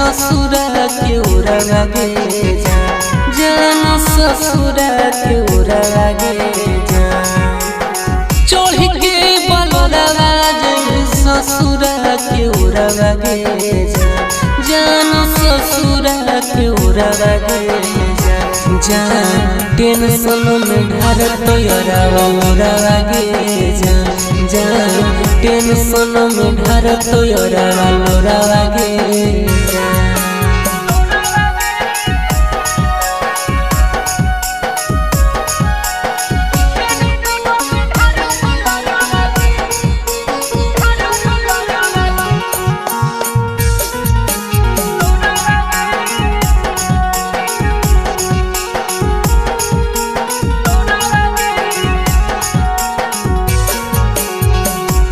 ससुरा के उड़ा लागे जान ससुरा के उड़ा लागे चढ़ के बलरा ससुरा के उड़ा लागे जान ससुरा के उड़ा लागे जान टेंशन में घर तोरा उड़ा लागे जान टेंशन में घर तोरा उड़ा लागे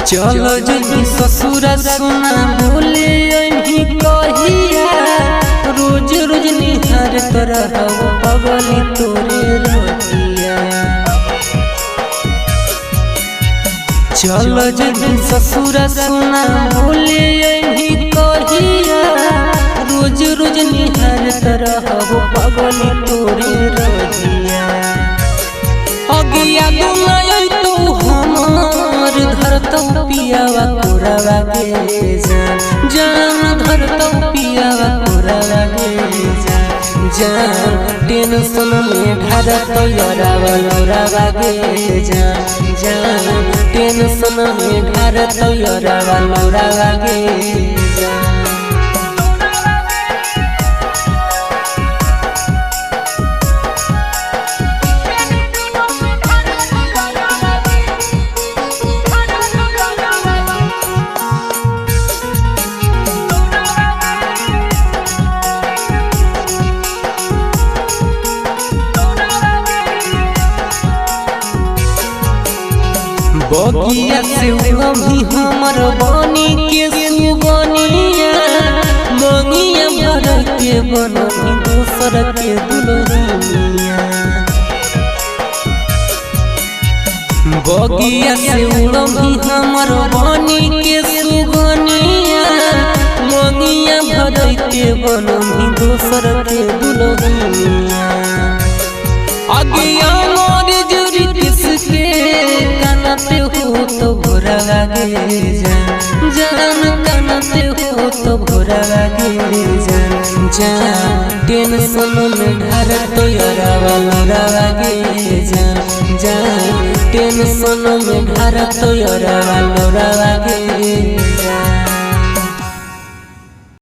चलो जी ससुरा सुना भूले कहिया रोज रोज निहार तरह पगली तोरे रोटिया चलो जी ससुरा सुना भूले कहिया रोज रोज निहार तरह पगली तोरे रोटिया अगिया दुनिया तो हमार धरतो पियावा कोरावा के जान धरतो पियावा कोरावा के जान टेंशन में धरतो योरावा लोरावा के जान टेंशन में धरतो योरावा लोरावा के बगिया से अभी हमर बनी के सुबनिया मंगिया भर के बनही दोसर के दुल्हनिया बगिया से अभी हमर बनी के सुबनिया मंगिया भर के बनही दोसर के दुल्हनिया अगिया मोर जुरी किसके कानते हो तो भोरा लागे जान कानते हो तो भोरा लागे जान टेंशन में घर तो योरावा लोरा लागे जान टेंशन में घर तो योरावा लोरा लागे